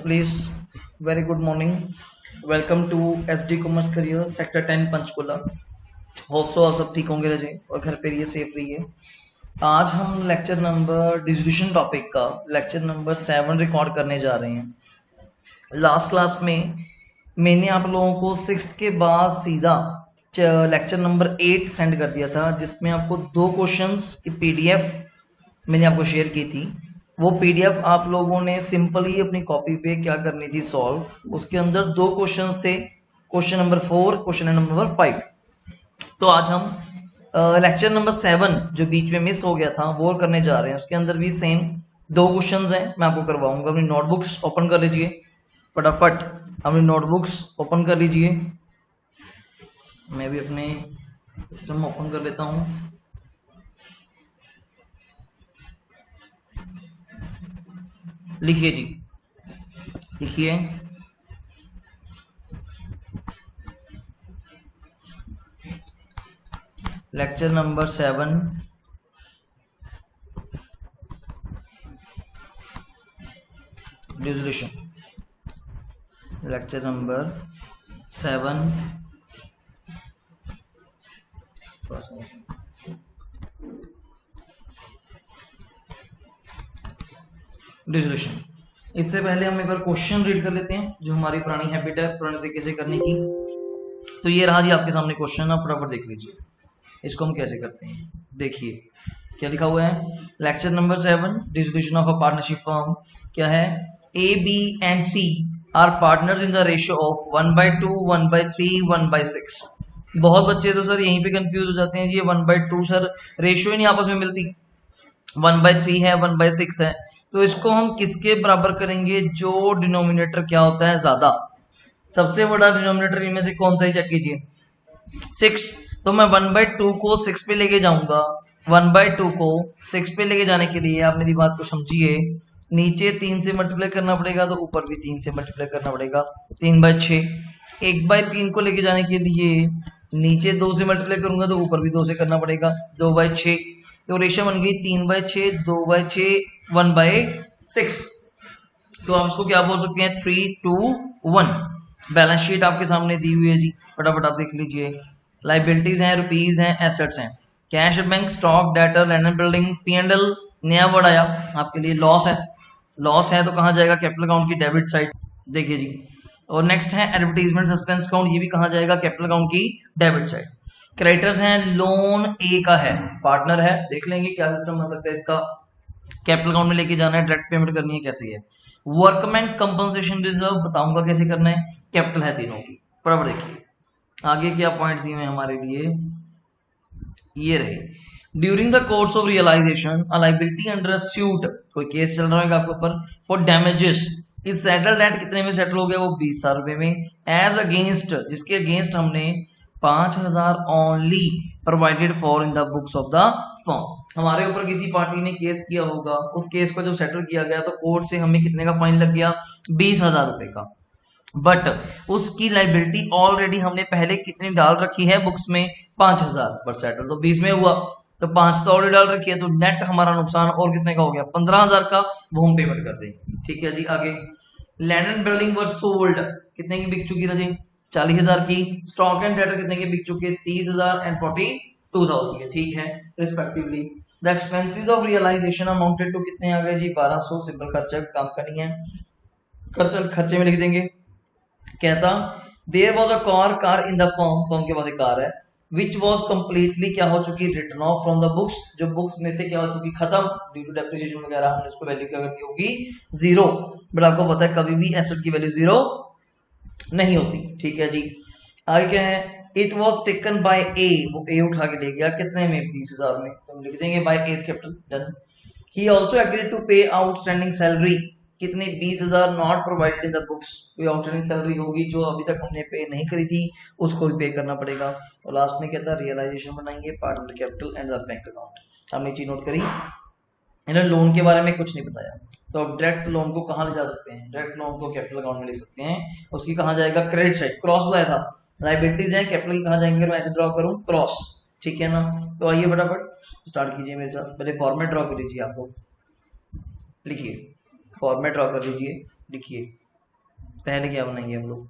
please. Very good morning. Welcome to SD Commerce Career Sector 10 Panchkula. Hope so आप सब ठीक होंगे रजे और घर पे रहिए, सेफ रहिए. आज हम लेक्चर नंबर डिस्ट्रीब्यूशन टॉपिक का लेक्चर नंबर 7 रिकॉर्ड करने जा रहे हैं. लास्ट क्लास में मैंने आप लोगों को 6th के बाद सीधा लेक्चर नंबर 8 सेंड कर दिया था, जिसमें आपको 2 क्वेश्चंस की पीडीएफ मैंने आपको शेयर की थी. वो पीडीएफ आप लोगों ने सिंपली अपनी कॉपी पे क्या करनी थी, सॉल्व. उसके अंदर 2 क्वेश्चंस थे, क्वेश्चन नंबर 4, क्वेश्चन नंबर 5. तो आज हम लेक्चर नंबर 7 जो बीच में मिस हो गया था वो करने जा रहे हैं. उसके अंदर भी सेम 2 क्वेश्चंस हैं, मैं आपको करवाऊंगा. अपनी नोटबुक्स ओपन कर लीजिए फटाफट, अपनी नोटबुक्स ओपन कर लीजिए. मैं भी अपने सिस्टम ओपन कर लेता हूँ. लिखिए जी, लिखिए. Lecture number 7 distribution. Lecture number 7 distribution. इससे पहले हम एक बार क्वेश्चन रीड कर लेते हैं, जो हमारी पुरानी हैबिट है पुराने तरीके से करने की. तो ये रहा जी आपके सामने क्वेश्चन, आप फटाफट देख लीजिए इसको हम कैसे करते हैं. देखिए क्या लिखा हुआ है. Lecture number 7 distribution of a partnership firm. क्या है, A B and C are partners in the ratio of 1/2, 1/3, 1/6. बहुत बच्चे तो सर यहीं पे कंफ्यूज हो जाते हैं जी, ये 1/2 सर रेशियो ही नहीं आपस में मिलती, 1/3 है, 1/6 है. तो इसको हम किसके बराबर करेंगे, जो डिनोमिनेटर क्या होता है ज्यादा. सबसे बड़ा डिनोमिनेटर इनमें से कौन सा ही चेक कीजिए, 6. तो मैं 1/2 को 6 पे लेके जाऊंगा. 1/2 को 6 पे लेके जाने के लिए आप मेरी बात को समझिए, नीचे 3 से मल्टीप्लाई करना पड़ेगा, तो ऊपर भी 3 से मल्टीप्लाई करना पड़ेगा. 3/6. 1/3 को लेके जाने के लिए नीचे 2 से मल्टीप्लाई करूंगा, तो ऊपर भी 2 से करना पड़ेगा. 2/6. तो रेशियो बन गई 3/6, 2/6, 1/6. तो आप इसको क्या बोल सकते हैं, 3:1. बैलेंस शीट आपके सामने दी हुई है जी, फटाफट आप देख लीजिए. लाइबिलिटीज हैं, रुपीज हैं, एसेट्स हैं. Cash bank, stock, debtor, land and building. P&L नया वर्ड आया आपके लिए, लॉस है. लॉस है तो कहाँ जाएगा, कैपिटल अकाउंट की डेबिट साइड. देखिए जी. और नेक्स्ट है एडवर्टीजमेंट सस्पेंस अकाउंट, ये भी कहाँ जाएगा, कैपिटल अकाउंट की डेबिट साइड. क्रेडिटर्स हैं, लोन ए का है, पार्टनर है. देख लेंगे क्या सिस्टम बन सकता है इसका. कैपिटल अकाउंट में लेके जाना है, डायरेक्ट पेमेंट करनी है, कैसे है. वर्कमैन कंपनसेशन रिजर्व बताऊंगा कैसे करना है. कैपिटल है तीनों की. बराबर देखिए आगे क्या पॉइंट्स दिए हैं हमारे लिए, ये रहे. During the course of realization a liability under suit, कोई केस चल रहा है आपके ऊपर, for damages is settled at कितने में सेटल हो गया, वो 20,000 रुपए में. एज अगेंस्ट, जिसके अगेंस्ट हमने 5,000 only provided for in the books of the firm. हमारे ऊपर किसी पार्टी ने केस किया होगा, उस केस को जब सेटल किया गया तो कोर्ट से हमें कितने का फाइन लग गया, 20,000 रुपए का. बट उसकी लाइबिलिटी ऑलरेडी हमने पहले कितनी डाल रखी है बुक्स में, 5,000. पर सेटल तो 20 में हुआ, तो 5 तो ऑलरेडी डाल रखी है, तो नेट हमारा नुकसान और कितने का हो गया, 15,000 का. वो हम पेमेंट कर देंगे. ठीक है जी. आगे land and building were sold, कितने की बिक चुकी रजी, 40,000 की. स्टॉक एंड डेटर कितने के बिक चुके, 30,000 एंड 42,000 के. ठीक है, respectively. The expenses of realization amounted to कितने आ गए जी, 1200. सिंपल खर्चा काम करनी है, खर्चे में लिख देंगे. कहता there was a car in the firm, firm के पास एक कार है, विच वॉज कंप्लीटली क्या हो चुकी, return of from the books, जो बुक्स में से क्या हो चुकी, खत्म ड्यू टू डेप्रिसिएशन वगैरह. हमने उसको वैल्यू क्या करती होगी, 0. बट आपको पता है कभी भी एसेट की वैल्यू 0 नहीं होती. ठीक है जी. आगे क्या है, इट वॉज टेकन बाय ए, वो ए उठा के ले गया कितने में, 20,000 में. तो हम लिख देंगे by as capital. Done. He also agreed to pay outstanding salary, कितने, 20,000 not provided in the books. कोई आउटस्टैंडिंग सैलरी होगी जो अभी तक हमने पे नहीं करी थी, उसको भी पे करना पड़ेगा. और लास्ट में कहता है रियलाइजेशन बनाएंगे, partner capital and the bank account. हमने चीज नोट करी. इन्होंने लोन के बारे में कुछ नहीं बताया, तो अब डायरेक्ट लोन को कहाँ ले जा सकते हैं, डायरेक्ट लोन को कैपिटल अकाउंट में ले सकते हैं. उसकी कहाँ जाएगा, क्रेडिट साइड. क्रॉस बनाया था, लाइबिलिटीज है, कैपिटल कहाँ जाएंगे, मैं ऐसे ड्रॉ करूँ, क्रॉस. ठीक है ना. तो आइए फटाफट स्टार्ट कीजिए मेरे साथ. पहले फॉर्मेट ड्रॉ कर लीजिए. आपको लिखिए, फॉर्मेट ड्रॉ कर लीजिए. लिखिए पहले क्या बनाएंगे हम लोग,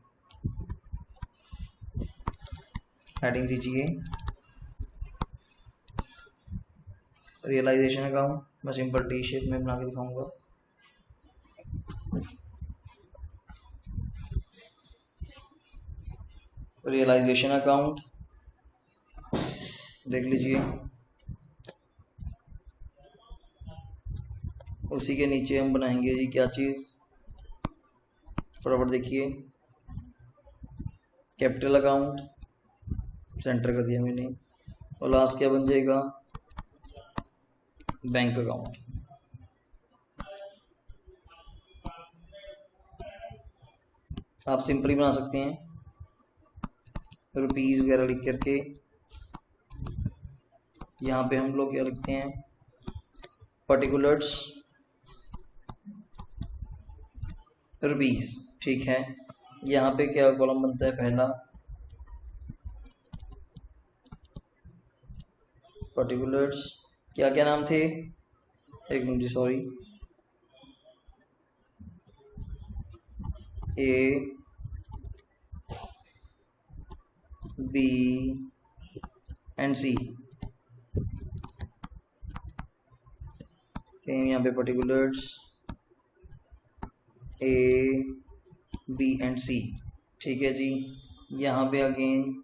हेडिंग दीजिए रियलाइजेशन अकाउंट, मैं सिंपल टी शेप में बना के दिखाऊंगा। रियलाइजेशन अकाउंट देख लीजिए, उसी के नीचे हम बनाएंगे जी क्या चीज़, फटाफट देखिए, कैपिटल अकाउंट, सेंटर कर दिया मैंने, और लास्ट क्या बन जाएगा, बैंक अकाउंट। आप सिंपली बना सकते हैं रुपीस वगैरह लिख करके। यहाँ पे हम लोग क्या लिखते हैं, पर्टिकुलर्स रुपीस, ठीक है। यहाँ पे क्या कॉलम बनता है, पहला पर्टिकुलर्स, क्या क्या नाम थे, एक मिनट जी sorry, A B and C, same यहाँ पे particulars A B and C, ठीक है जी। यहाँ पे अगेन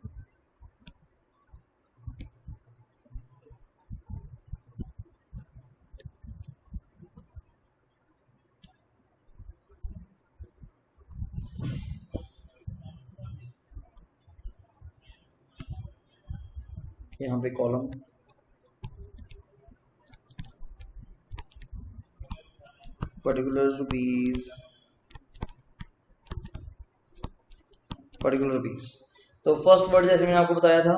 यहाँ पे column, particular rupees, particular rupees. तो फर्स्ट वर्ड जैसे मैंने आपको बताया था,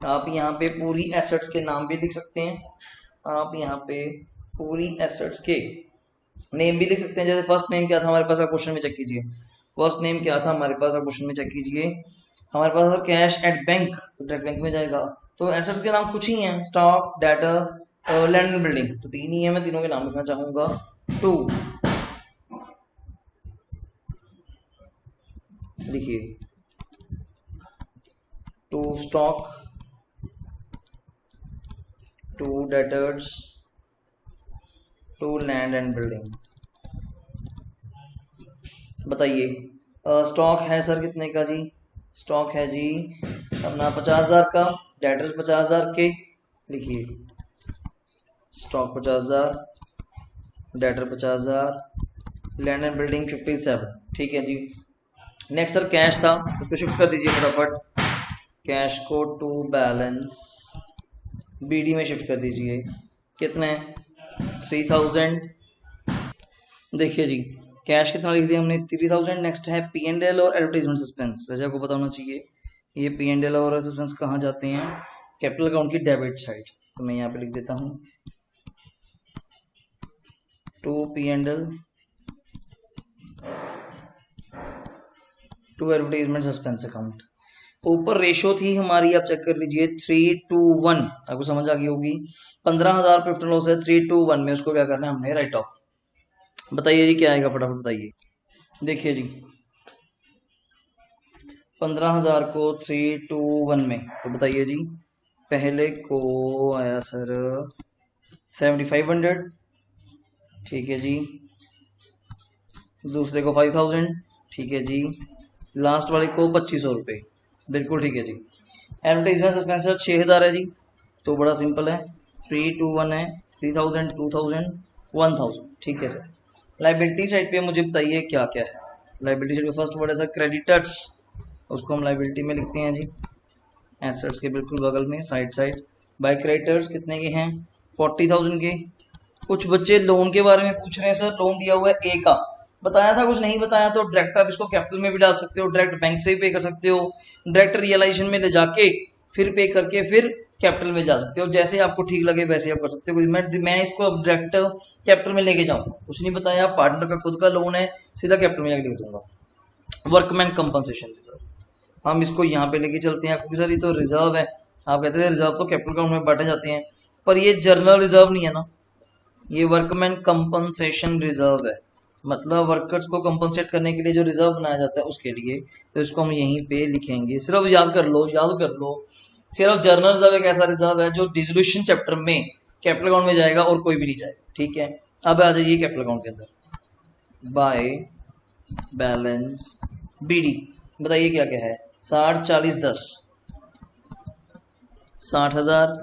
आप यहाँ पे पूरी एसेट्स के नाम भी लिख सकते हैं, आप यहाँ पे पूरी एसेट्स के नेम भी लिख सकते हैं। जैसे फर्स्ट नेम क्या था हमारे पास, आप क्वेश्चन में चेक कीजिए, फर्स्ट नेम क्या था हमारे पास, आप क्वेश्चन में चेक कीजिए, हमारे पास अगर कैश एट बैंक, तो डायरेक्ट बैंक में जाएगा। तो एसेट्स के नाम कुछ ही हैं, stock, debtor, land and building, तो तीन ही है, मैं तीनों के नाम लिखना चाहूंगा। टू लिखिए, to stock, to debtors, to land and building. बताइए स्टॉक है सर कितने का जी, स्टॉक है जी अपना 50,000 का, डेटर्स 50,000 के, लिखिए stock 50,000, debtor 50,000, land and building 57, ठीक है जी। नेक्स्ट सर कैश था, उसको शिफ्ट कर दीजिए फटाफट, कैश को टू बैलेंस बीडी में शिफ्ट कर दीजिए, कितने 3000। देखिए जी कैश कितना लिख दिया हमने 3000। नेक्स्ट है पी एंड एल और एडवर्टाइजमेंट सस्पेंस। वैसे आपको पता होना चाहिए ये पी एंड एल और सस्पेंस कहाँ जाते हैं, कैपिटल अकाउंट की डेबिट साइड। तो मैं यहाँ पे लिख देता हूँ to P and L, to advertisement suspense account. ऊपर रेशो थी हमारी, आप चेक कर लीजिए 3:1, आपको समझ आ गई होगी। 15,000 प्रॉफिट लॉस है, 3:1 में उसको क्या करना है हमने, राइट ऑफ। बताइए जी क्या आएगा, फटाफट बताइए। देखिए जी 15,000 को 3:1 में, तो बताइए जी पहले को आया सर 7500, ठीक है जी, दूसरे को 5000, ठीक है जी, लास्ट वाले को 2500 रुपये, बिल्कुल ठीक है जी। एडवर्टाइजमेंट सस्पेंसर 6000 है जी, तो बड़ा सिंपल है, 3:1 है, 3000, 2000, 1000, ठीक है सर। लाइबिलिटी साइड पे मुझे बताइए क्या क्या है। लाइबिलिटी साइड पे फर्स्ट वर्ड है सर क्रेडिटर्स, उसको हम लाइबिलिटी में लिखते हैं जी, एसेट्स के बिल्कुल बगल में साइड। बाय क्रेडिटर्स कितने के हैं, 40,000 के। कुछ बच्चे लोन के बारे में पूछ रहे हैं सर, लोन दिया हुआ है ए का, बताया था कुछ नहीं बताया, तो डायरेक्ट आप इसको कैपिटल में भी डाल सकते हो, डायरेक्ट बैंक से भी पे कर सकते हो, डायरेक्ट रियलाइजेशन में ले जाके फिर पे करके फिर कैपिटल में जा सकते हो, जैसे आपको ठीक लगे वैसे आप कर सकते हो। मैं इसको अब डायरेक्ट कैपिटल में लेके जाऊंगा, कुछ नहीं बताया, पार्टनर का खुद का लोन है, सीधा कैपिटल में जाके लिख दूंगा। वर्कमैन कंपनसेशन रिजर्व, हम इसको यहाँ पे लेके चलते हैं, क्योंकि सर ये तो रिजर्व है, आप कहते थे रिजर्व तो कैपिटल अकाउंट में बांटे जाते हैं, पर ये जर्नल रिजर्व नहीं है ना, ये वर्कमैन कंपनसेशन रिजर्व है, मतलब वर्कर्स को कंपनसेट करने के लिए जो रिजर्व बनाया जाता है उसके लिए, तो इसको हम यहीं पे लिखेंगे। सिर्फ याद कर लो, याद कर लो, सिर्फ जर्नल रिजर्व एक ऐसा रिजर्व है जो डिसोल्यूशन चैप्टर में कैपिटल अकाउंट में जाएगा और कोई भी नहीं जाएगा, ठीक है। अब आ जाइए कैपिटल अकाउंट के अंदर, बाय बैलेंस बीडी, बताइए क्या क्या है। 60 40 10, 60,000,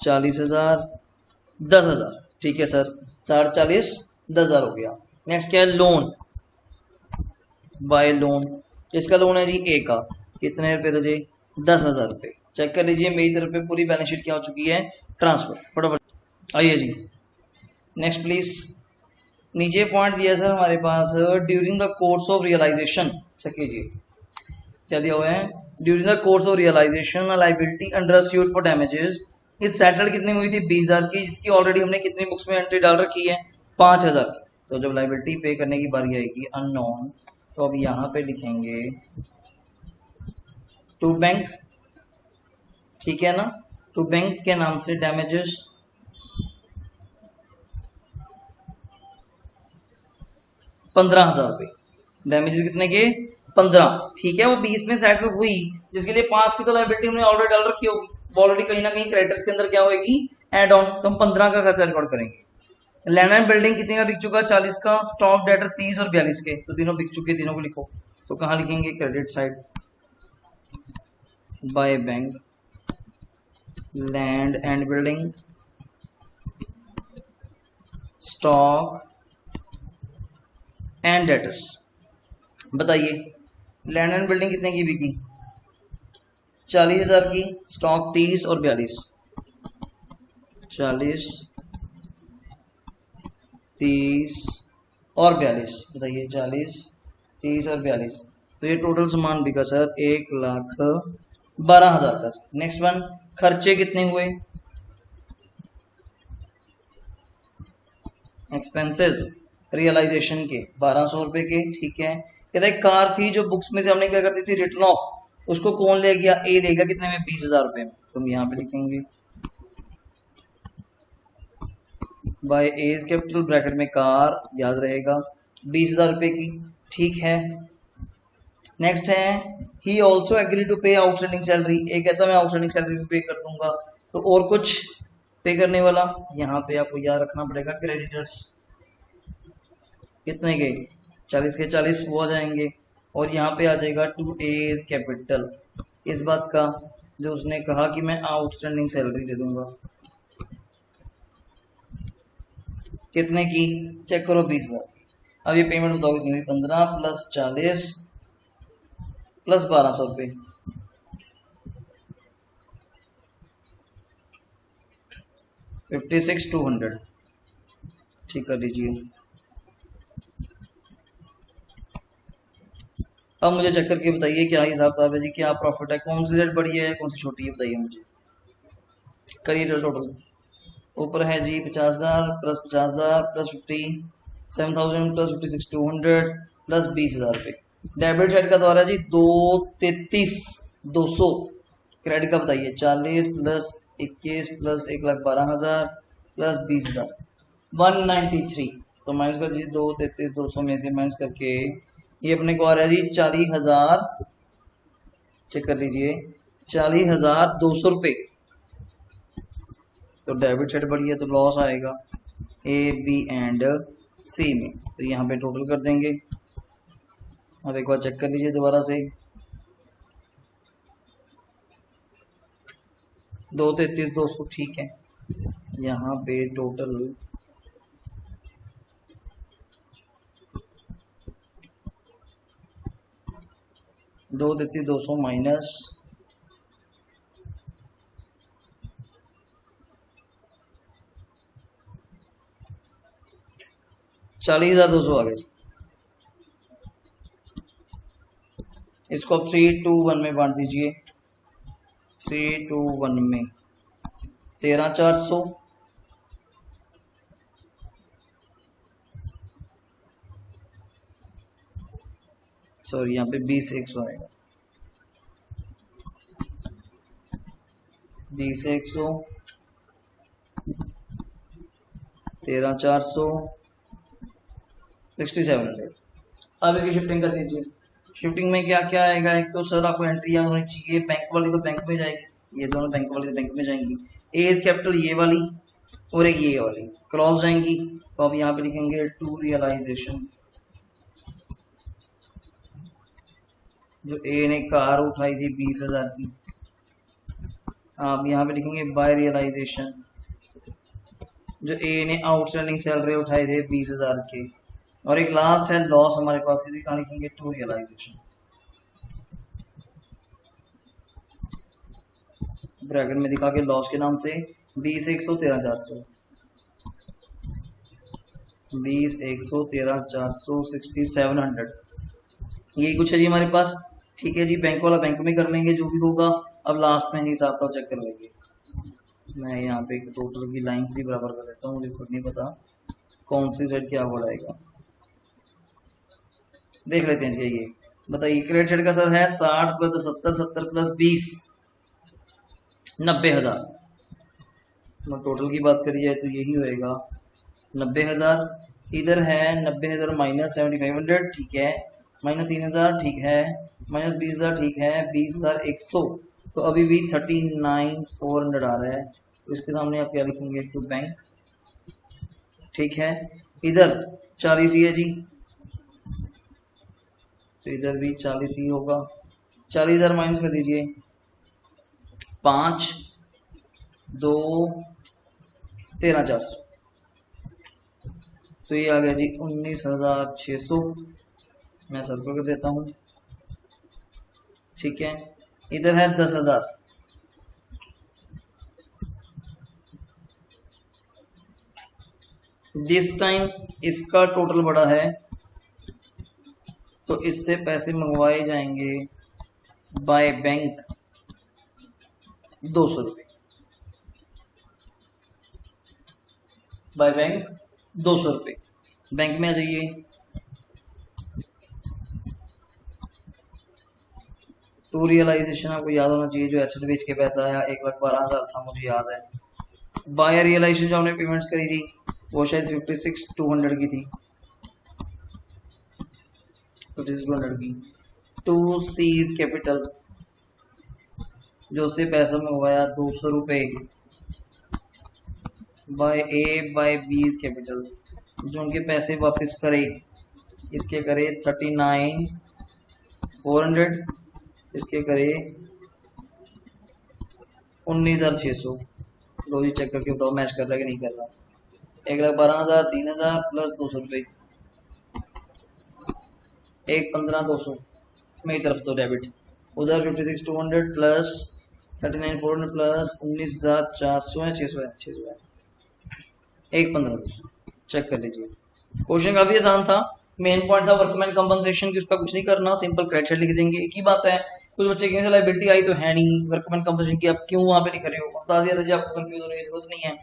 40,000, 10,000, ठीक है सर। 60 40 10,000 हो गया। नेक्स्ट क्या है, लोन, बाय लोन, इसका लोन है जी ए का, कितने रुपए थे जी, 10,000 रुपये। चेक कर लीजिए मेरी तरफ पे पूरी बैलेंस शीट क्या हो चुकी है, ट्रांसफर। फटाफट आइए जी नेक्स्ट प्लीज। नीचे पॉइंट दिया सर हमारे पास, during the course of realisation, check कीजिए क्या दिया हुआ है, during the course of realisation liability under suit for damages is settled कितनी हुई थी, 20,000 की, जिसकी ऑलरेडी हमने कितनी बुक्स में एंट्री डाल रखी है, 5,000 की। तो जब लाइबिलिटी पे करने की बारी आएगी अननोन, तो अब यहाँ पे लिखेंगे टू बैंक, ठीक है ना, टू बैंक के नाम से डैमेजेस 15,000 रुपये, डैमेजेस कितने के, 15, ठीक है। वो 20 में सेटल हुई, जिसके लिए 5 की तो लाइबिलिटी हमने ऑलरेडी डाल रखी होगी, वो ऑलरेडी कहीं ना कहीं क्रेडिटर्स के अंदर क्या होगी, एड ऑन, तो हम 15 का खर्चा रिकॉर्ड करेंगे। लैंड एंड बिल्डिंग कितने का बिक चुका, 40 का, स्टॉक डेटर 30 और 42 के, तो तीनों बिक चुके, तीनों को लिखो। तो कहाँ लिखेंगे, credit side, by bank land and building stock and debtors. बताइए लैंड एंड बिल्डिंग कितने की बिकी, 40,000 की, स्टॉक 30 और 42, 40 30 और 42, बताइए 40 30 और 42, तो ये टोटल सामान बिका सर 1,12,000 का। नेक्स्ट वन, खर्चे कितने हुए, एक्सपेंसेस रियलाइजेशन के 1,200 रुपए के, ठीक है। कहता है कार थी जो बुक्स में से हमने क्या करती थी, रिटर्न ऑफ, उसको कौन ले गया, ए लेगा, कितने में, 20,000 रुपए में। तुम यहाँ पे लिखेंगे बाय एज कैपिटल ब्रैकेट में कार, याद रहेगा, 20,000 रुपए की, ठीक है। नेक्स्ट है he also agree to pay outstanding salary, एक कहता मैं आउटस्टैंडिंग सैलरी भी पे कर दूंगा, तो और कुछ पे करने वाला, यहाँ पे आपको याद रखना पड़ेगा क्रेडिटर्स कितने के, 40 के 40 वो आ जाएंगे, और यहाँ पे आ जाएगा टू एज कैपिटल, इस बात का जो उसने कहा कि मैं आउटस्टैंडिंग सैलरी दे दूंगा, कितने की, चेक करो 20,000। अब ये पेमेंट बताओ कितनी हुई, 15 प्लस 40 प्लस 1,200 रुपये, 56,200, ठीक कर लीजिए। अब मुझे चेक करके बताइए क्या हिसाब किताब है जी, क्या प्रॉफिट है, कौन सी रेट बड़ी है कौन सी छोटी है, बताइए मुझे। करिए टोटल, ऊपर है जी 50,000 प्लस 50,000 प्लस 57,000 प्लस 56,200 प्लस 20,000 रुपये। डेबिट साइड का द्वारा जी 2,33,200, क्रेडिट का बताइए 40 प्लस 21 प्लस 1,12,000 प्लस 20,000, 193। तो माइनस कर दीजिए 2,33,200 में से माइनस करके ये अपने को आ रहा है जी 40,000, चेक कर लीजिए 40,200 रुपये। तो डेबिट साइड बढ़ी है तो लॉस आएगा ए बी एंड सी में, तो यहाँ पे टोटल कर देंगे। अब एक बार चेक कर लीजिए दोबारा से, 2,33,200, ठीक है। यहाँ पे टोटल 2,33,200 माइनस 40,200 आ गया जी। इसको आप 3 2 1 में बांट दीजिए, 3 2 1 में 13,400, सॉरी यहाँ पे 20,100 आएगा, 20,100 13,400 6700। अब इसकी शिफ्टिंग कर दीजिए। शिफ्टिंग में क्या क्या आएगा, एक तो सर आपको एंट्री याद होनी चाहिए, बैंक वाली तो बैंक में जाएगी, ये दोनों बैंक वाली तो बैंक में जाएंगी, ए इज कैपिटल ये वाली और एक ये वाली क्रॉस जाएंगी। तो आप यहाँ पे लिखेंगे टू रियलाइजेशन। जो ए ने कार उठाई थी 20,000 की, आप यहाँ पे लिखेंगे बाय रियलाइजेशन। जो ए ने आउटस्टैंडिंग सैलरी उठाए थे 20,000 के, और एक लास्ट है लॉस हमारे पास, ये कहाँ लिखेंगे टू रियलाइजेशन। ब्रैकेट में दिखा के लॉस के नाम से 20 100 13 400, 20 100 13 400 6700, यही कुछ है जी हमारे पास। ठीक है जी, बैंक वाला बैंक में कर लेंगे जो भी होगा। अब लास्ट में हिसाब तो चेक कर लेंगे। मैं यहाँ पे एक टोटल की लाइन सी बराबर कर देता हूँ, मुझे खुद नहीं पता कौन सी साइड क्या हो जाएगा, देख लेते हैं जी। ये बताइए क्रेडिट साइड का सर है 60 प्लस 70, 70 प्लस 20 90,000। टोटल की बात करी जाए तो यही होएगा 90,000। इधर है 90,000 माइनस 7500, ठीक है, माइनस 3,000, ठीक है, माइनस 20,000, ठीक है, 20,100। तो अभी भी 39,400 आ रहा है। तो इसके सामने आप क्या लिखेंगे टू बैंक, ठीक है। इधर 40 ही है जी, तो इधर भी 40 ही होगा। 40,000 माइनस कर दीजिए, 5 2 13 400, तो ये आ गया जी 19,600। मैं सर्कल कर देता हूँ, ठीक है। इधर है 10,000, दिस टाइम इसका टोटल बड़ा है तो इससे पैसे मंगवाए जाएंगे बाय बैंक 200 रुपये, बाय बैंक 200 रुपये। बैंक में आ जाइए, टू रियलाइजेशन आपको याद होना चाहिए, जो एसेट बेच के पैसा आया 1,12,000 था, मुझे याद है। बाय रियलाइजेशन जो हमने पेमेंट्स करी थी वो शायद 56,200 की थी, 56,200 की। टू सीज कैपिटल जो उससे पैसा मंगवाया 200 रुपये, बाय ए बाय बी कैपिटल जो उनके पैसे वापस करे, इसके करे 39,400, इसके करे 19,600। लो जी चेक करके बताओ मैच कर रहा है कि नहीं कर रहा। 1,12,000 3,000 प्लस 200 रुपये, 1,15,200 मेरी तरफ तो डेबिट, उधर 56,200 प्लस 39,400 प्लस 19,400 है, 600 है, 600 है, 1,15,200। चेक कर लीजिए। क्वेश्चन काफी आसान था, मेन पॉइंट था वर्कमैन कंपनसेशन की, उसका कुछ नहीं करना, सिंपल क्रेडिट साइड लिख देंगे। एक ही बात है, कुछ बच्चे कहेंगे लायबिलिटी आई तो है नहीं, वर्कमैन कंपनसेशन की आप क्यों वहां पे लिख रहे हो, बता दिया था जी आपको, कंफ्यूज होने की जरूरत नहीं है।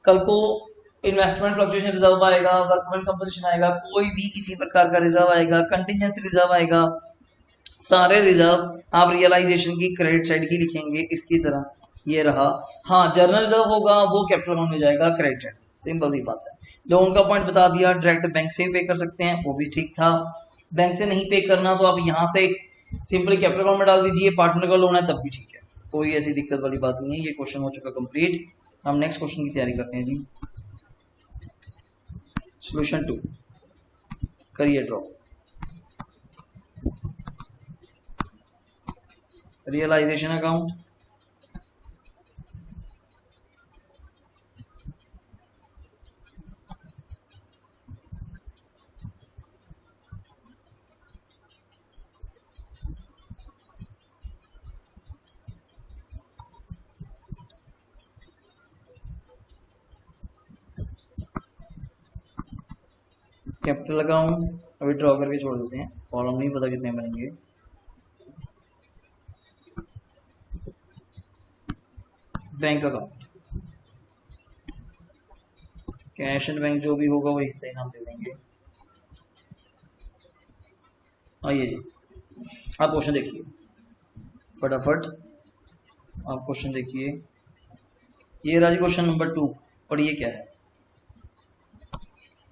कल को इन्वेस्टमेंट फ्लक्चुएशन रिजर्व आएगा, वर्कमैन कंपनसेशन आएगा, कोई भी किसी प्रकार का रिजर्व आएगा, कंटिजेंसी रिजर्व आएगा, सारे रिजर्व आप रियलाइजेशन की क्रेडिट साइड ही लिखेंगे इसकी तरह, ये रहा। हाँ जर्नल रिजर्व होगा वो कैपिटल अकाउंट में जाएगा क्रेडिट साइड, सिंपल सी बात है। लोन का पॉइंट बता दिया, डायरेक्ट बैंक से पे कर सकते हैं, वो भी ठीक था। बैंक से नहीं पे करना तो आप यहाँ से सिंपली कैपिटल अकाउंट में डाल दीजिए, पार्टनर का लोन है तब भी ठीक है, कोई ऐसी दिक्कत वाली बात नहीं है। ये क्वेश्चन हो चुका कंप्लीट। हम नेक्स्ट क्वेश्चन की तैयारी करते हैं जी। सॉल्यूशन 2 करिए draw. Realisation account, capital account अभी ड्रॉ करके छोड़ देते हैं, कॉलम नहीं पता कितने बनेंगे। Bank account, cash and bank जो भी होगा वही सही नाम दे देंगे। आइए जी आप क्वेश्चन देखिए फटाफट, आप क्वेश्चन देखिए। ये रहा जी क्वेश्चन नंबर 2, और ये क्या है,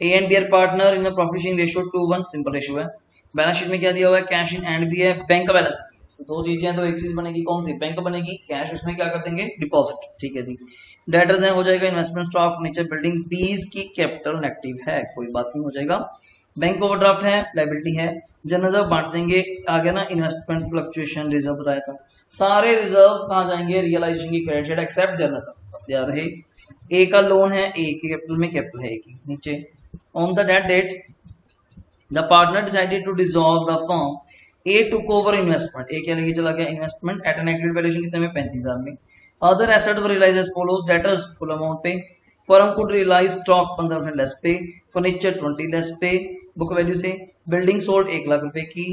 A and B are partner in the profit sharing ratio 2:1, simple ratio है। बैलेंस शीट में क्या दिया हुआ है, कैश इन एंड भी है, बैंक का बैलेंस। तो दो चीजें हैं तो एक चीज बनेगी, कौन सी, बैंक बनेगी, कैश उसमें क्या कर देंगे, डिपॉजिट, ठीक है जी। डेटर्स है, हो जाएगा इन्वेस्टमेंट स्टॉक फर्नीचर बिल्डिंग, बीज की कैपिटल नेगेटिव है, कोई बात नहीं, हो जाएगा। बैंक ओवरड्राफ्ट है, लायबिलिटी है। जनरल रिजर्व बांट देंगे, आ गया ना इन्वेस्टमेंट फ्लक्चुएशन रिजर्व बताया था। सारे रिजर्व कहाँ जाएंगे, रियलाइजेशन की credit side except general reserve, बस याद रहे। ए का लोन है, ए के कैपिटल में कैपिटल है ए की, नीचे on the date date the partner decided to dissolve the firm, A took over investment, A क्या लेके चला गया investment at an agreed valuation कितने में, 35,000 में। Other asset were realise as follows, debtors full amount पे, firm could realise stock 15% less पे, furniture 20 less पे बुक वैल्यू से, बिल्डिंग सोल्ड 1 लाख रुपए की,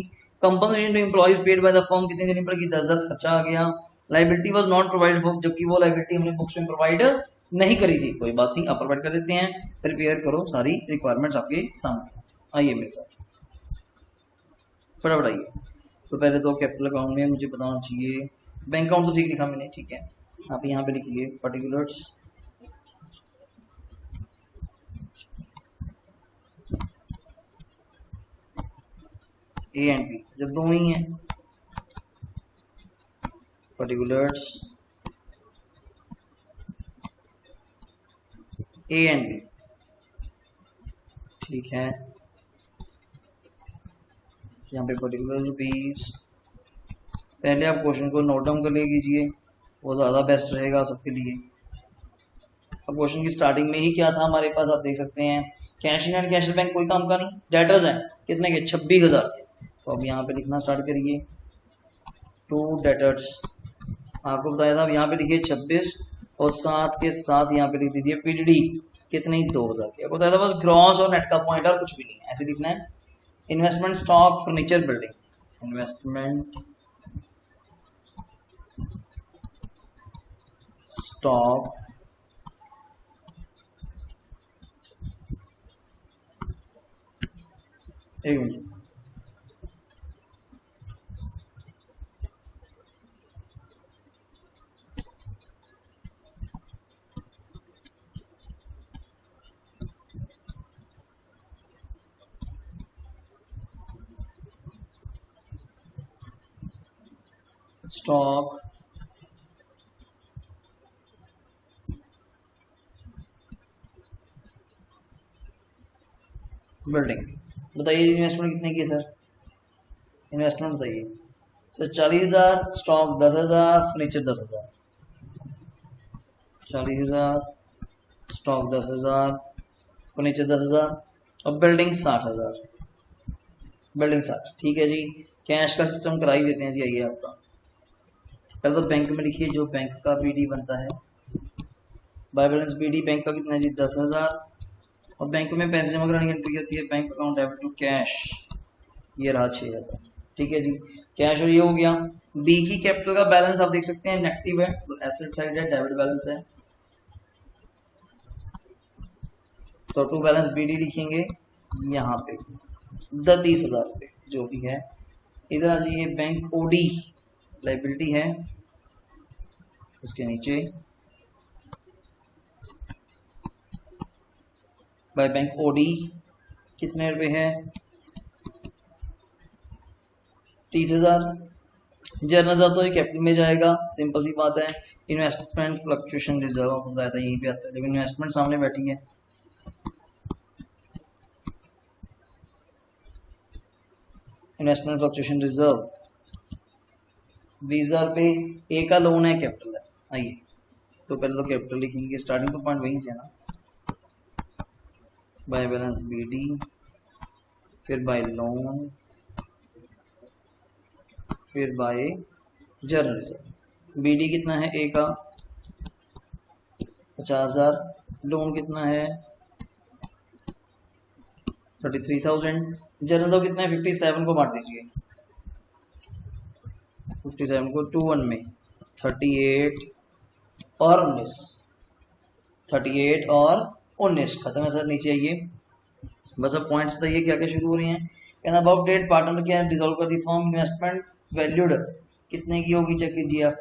compensation to employees paid by the firm कितनी देनी पड़ेगी, 10,000 खर्चा आ गया। Liability was not provided for, जबकि वो लायबिलिटी हमने बुक्स में प्रोवाइड नहीं करी थी, कोई बात नहीं, आप प्रोवाइड कर देते हैं। प्रिपेयर करो, सारी रिक्वायरमेंट्स आपके सामने, आइए मेरे साथ फटाफट आइए। तो पहले तो कैपिटल अकाउंट में मुझे बताना चाहिए, बैंक अकाउंट तो ठीक लिखा मैंने, ठीक है, आप यहाँ पे लिखिए पर्टिकुलर्स, ए एंड बी, जब दो ही हैं, पर्टिकुलर्स ए एंड बी, ठीक है। यहाँ पे पर्टिकुलर रुपीज, पहले आप क्वेश्चन को नोट डाउन कर लीजिए, वो ज़्यादा बेस्ट रहेगा सबके लिए। अब क्वेश्चन की स्टार्टिंग में ही क्या था हमारे पास, आप देख सकते हैं cash in and cash bank कोई काम का नहीं, डेटर्स हैं कितने के, 26,000 के। तो अब यहाँ पे लिखना स्टार्ट करिए, टू डेटर्स, आपको बताया था, अब यहाँ पे लिखिए 26 और साथ के साथ यहाँ पे लिख दीजिए पीडीडी कितने, 2,000 के। आपको बताया था बस ग्रॉस और नेट का पॉइंट और कुछ भी नहीं, ऐसे लिखना है। Investment stock furniture building, investment stock एक मिनट, स्टॉक बिल्डिंग, बताइए इन्वेस्टमेंट कितने की सर, इन्वेस्टमेंट बताइए sir, 40,000, stock 10,000, furniture 10,000, 40,000, stock 10,000, furniture 10,000 और बिल्डिंग 60,000, बिल्डिंग 60, ठीक है जी। कैश का सिस्टम करा ही देते हैं जी, आइए आपका पहले तो बैंक में लिखिए, जो बैंक का बीडी बनता है, बाय बैलेंस बीडी बैंक का कितना है जी, 10,000, और बैंक में पैसे जमा कराने की एंट्री होती है, bank account debit to cash, ये रहा 6,000, ठीक है जी। कैश और ये हो गया। बी की कैपिटल का बैलेंस आप देख सकते हैं नेगेटिव है, तो एसेट साइड है, डेबिट बैलेंस है, तो टू बैलेंस बीडी लिखेंगे यहाँ पे 30,000 रुपये जो भी है। इधर आ जाइए, बैंक ओडी लाइबिलिटी है, इसके नीचे बाय बैंक ओडी कितने रुपए है, 30,000। जर्नल रिजर्व तो कैपिटल में जाएगा, सिंपल सी बात है। इन्वेस्टमेंट फ्लक्चुएशन रिजर्व आपको बताया था यहीं पे आता है, लेकिन इन्वेस्टमेंट सामने बैठी है, इन्वेस्टमेंट फ्लक्चुएशन रिजर्व 20,000 रुपये, ए का लोन है, कैपिटल है। आइए तो पहले तो कैपिटल लिखेंगे, स्टार्टिंग तो पॉइंट वहीं से है ना, बाय बैलेंस बीडी, फिर बाय लोन, फिर बाय जर्नल रिजर्व। बीडी कितना है, ए का 50,000, लोन कितना है 33,000, जर्नल तो कितना है 57 को बांट दीजिए, 57 को 2 में 38 और 19, 38 और 19 खत्म है सर। नीचे आइए, बस अब पॉइंट्स बताइए क्या क्या शुरू हो रहे हैं। कहना अबाउट डेट पार्टनर क्या है, डिसॉल्व कर दी फॉर्म, इन्वेस्टमेंट वैल्यूड कितने की होगी, चेक कीजिए आप,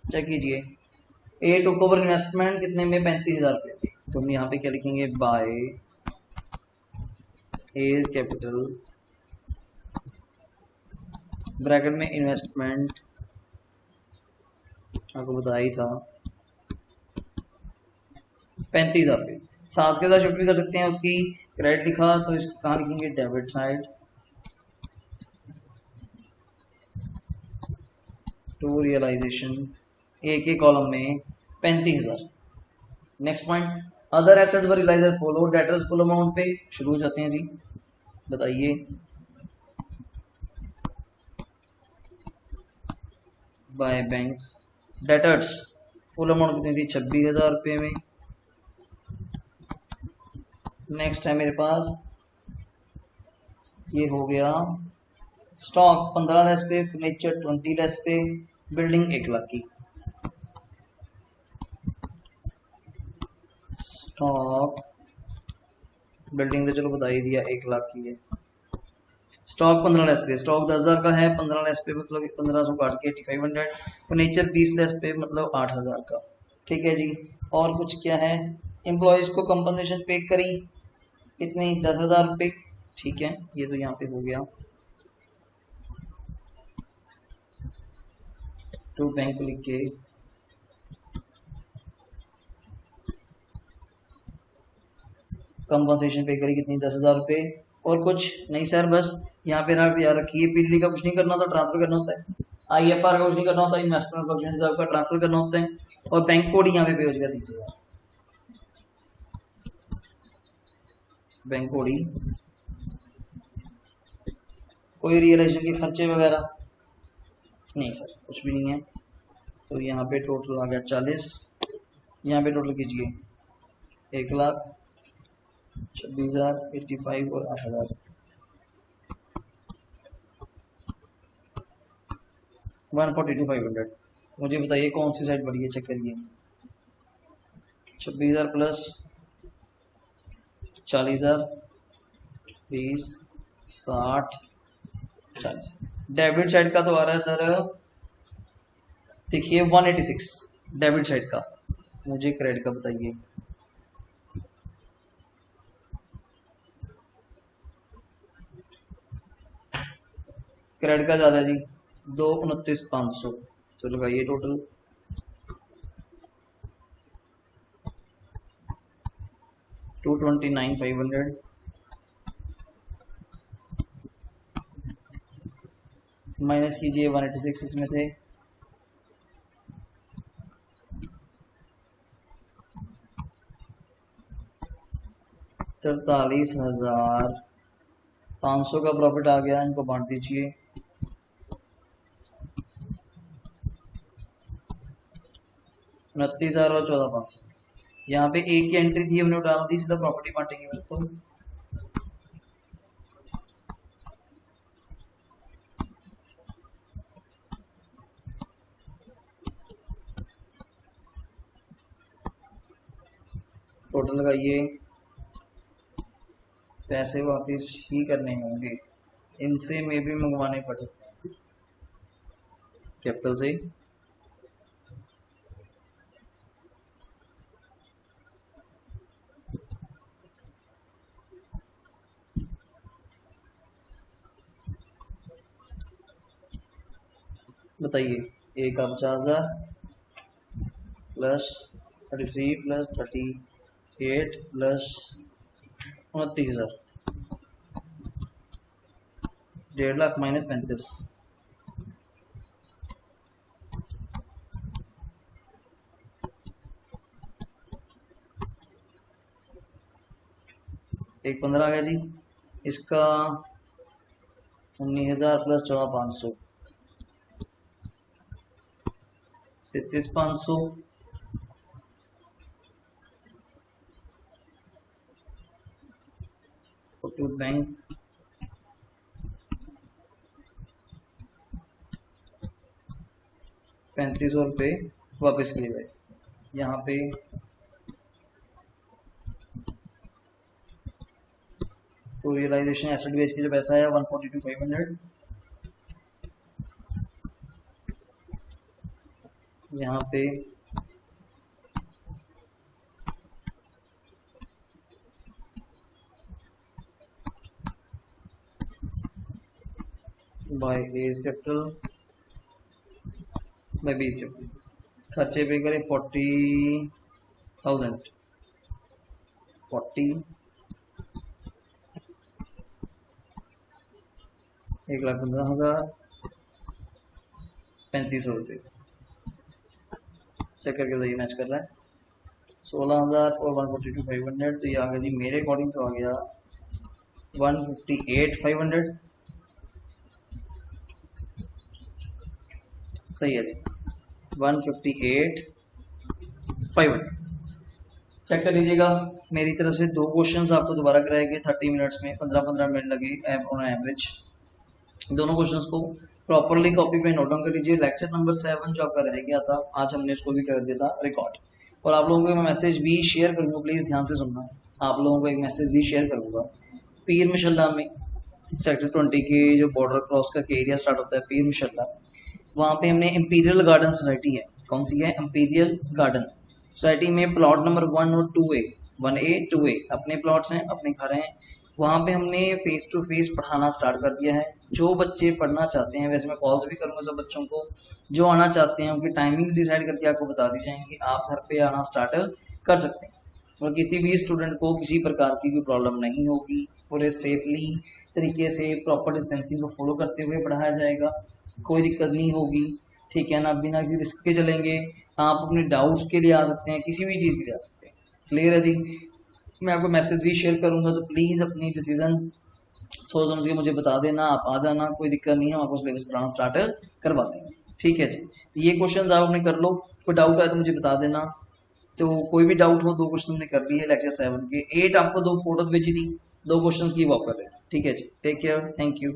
चेक कीजिए। ए टुक ओवर इन्वेस्टमेंट कितने में, 35,000 रुपये, तो हम यहाँ पे क्या लिखेंगे, बाय एज कैपिटल ब्रैकेट में इन्वेस्टमेंट, आपको बताया ही था 35,000 रुपये। साथ के साथ शिफ्ट भी कर सकते हैं, उसकी क्रेडिट लिखा तो इसको कहाँ लिखेंगे, डेबिट साइड टू रियलाइजेशन, एक ही कॉलम में 35,000। Next point, other assets were realised follow, debtors full amount पे शुरू हो जाते हैं जी। बताइए, by bank debtors full amount कितनी थी, 26,000 रुपये में। नेक्स्ट है मेरे पास, ये हो गया स्टॉक 15 लेस पे, फर्नीचर 20 लेस पे, बिल्डिंग 1 लाख की। स्टॉक बिल्डिंग तो चलो बता ही दिया 1 लाख की है। स्टॉक 15 लेस पे, स्टॉक 10,000 का है, 15 लेस पे मतलब 1500 काट के 8500, फर्नीचर 20 लेस पे मतलब 8,000 का। ठीक है जी। और कुछ क्या है, एम्प्लॉयज को कंपनसेशन पे करी कितनी, 10,000 रुपये। ठीक है, ये तो यहाँ पे हो गया। टू बैंक लिख के कंपनसेशन पे करी कितनी, 10,000 रुपये। और कुछ नहीं सर, बस यहाँ पे याद रखिए, पीडली का कुछ नहीं करना होता, ट्रांसफर करना होता है। IFR का कुछ नहीं करना होता, इन्वेस्टमेंट प्रोविजन रिजर्व का ट्रांसफर करना होता है। और बैंक कोड यहाँ पे हो जाएगा 30,000, बैंक कोड ही। कोई रियलाइजेशन के खर्चे वगैरह नहीं सर, कुछ भी नहीं है। तो यहाँ पे टोटल आ गया 40, यहाँ पे टोटल कीजिए 1,00,000, 26,000, 85 और 8,000, 142,500। मुझे बताइए कौन सी साइड बढ़ी है, चेक करिए। 26,000 प्लस 40,000, 20, 60, 40। डेबिट साइड का तो आ रहा है सर, देखिए 186 डेबिट साइड का। मुझे क्रेडिट का बताइए। क्रेडिट का ज्यादा जी, 229,500। तो लगाइए टोटल, $229,500 माइनस कीजिए 186 इसमें से, $43,500 का प्रॉफिट आ गया। इनको बांट दीजिए, 29,000 और 14,500। यहाँ पे एक की एंट्री थी, हमने डाल दी, सीधा प्रॉपर्टी बांटेंगे बिल्कुल। टोटल लगाइए, पैसे वापस ही करने होंगे, इनसे में भी मंगवाने पड़ सकते हैं कैपिटल से। बताइए, एक का 50,000 plus 33 plus 38 plus 29,000, 1.5 lakh minus 35। एक 15 आ गया जी। इसका 19,000 प्लस 14,500, 33,500। टू बैंक 3,500 रुपये वापस किए गए। यहाँ पे तो रियलाइजेशन एसेट बेस की जो पैसा है 142,500, यहाँ पे by A is capital by B is capital. खर्चे पे करें 40,000, 40, 1,15,000, 3,500 रुपये। चेक करके बताइए मैच कर रहा है। 16,000 और 142,500, तो ये आ गया जी मेरे अकॉर्डिंग तो आ गया 158,500। सही है जी, 158,500। चेक कर लीजिएगा। मेरी तरफ से 2 क्वेश्चंस आपको दोबारा कराए गए 30 मिनट्स में, 15-15 मिनट लगे ऑन एवरेज। दोनों क्वेश्चंस को प्रॉपरली कॉपी पे नोट डाउन कर लीजिए। लेक्चर नंबर 7 जो आपका रह गया था, आज हमने इसको भी कर दिया था रिकॉर्ड। और आप लोगों को मैं मैसेज भी शेयर करूंगा, प्लीज़ ध्यान से सुनना। आप लोगों को एक मैसेज भी शेयर करूंगा। पीर मिशल्ला में सेक्टर 20 के जो बॉर्डर क्रॉस करके एरिया स्टार्ट होता है पीर मिशल्ला, वहाँ पे हमने इंपीरियल गार्डन सोसाइटी है। कौन सी है? इंपीरियल गार्डन सोसाइटी में प्लॉट नंबर 1 और 2A, 1A 2A अपने प्लॉट्स हैं, अपने घर हैं। वहाँ पे हमने फेस टू फेस पढ़ाना स्टार्ट कर दिया है। जो बच्चे पढ़ना चाहते हैं, वैसे मैं कॉल्स भी करूँगा सब बच्चों को, जो आना चाहते हैं उनकी टाइमिंग्स डिसाइड करके आपको बता दी जाएंगी। आप घर पे आना स्टार्ट कर सकते हैं और किसी भी स्टूडेंट को किसी प्रकार की कोई प्रॉब्लम नहीं होगी। पूरे सेफली तरीके से प्रॉपर डिस्टेंसिंग को फॉलो करते हुए पढ़ाया जाएगा, कोई दिक्कत नहीं होगी। ठीक है ना, बिना किसी रिस्क के चलेंगे। आप अपने डाउट्स के लिए आ सकते हैं, किसी भी चीज़ के लिए आ सकते हैं। क्लियर है जी? मैं आपको मैसेज भी शेयर करूंगा, तो प्लीज़ अपनी डिसीजन सोच समझ के मुझे बता देना। आप आ जाना, कोई दिक्कत नहीं है, आपको सिलेबस कराना स्टार्ट करवा देंगे। ठीक है जी, ये क्वेश्चंस आप अपने कर लो। कोई डाउट आए तो मुझे बता देना। तो कोई भी डाउट हो, 2 क्वेश्चन हमने कर लिए लेक्चर 7 के। 8 आपको 2 फोटोज भेजी थी, 2 क्वेश्चन की वो आप कर रहे हैं। ठीक है जी, टेक केयर, थैंक यू।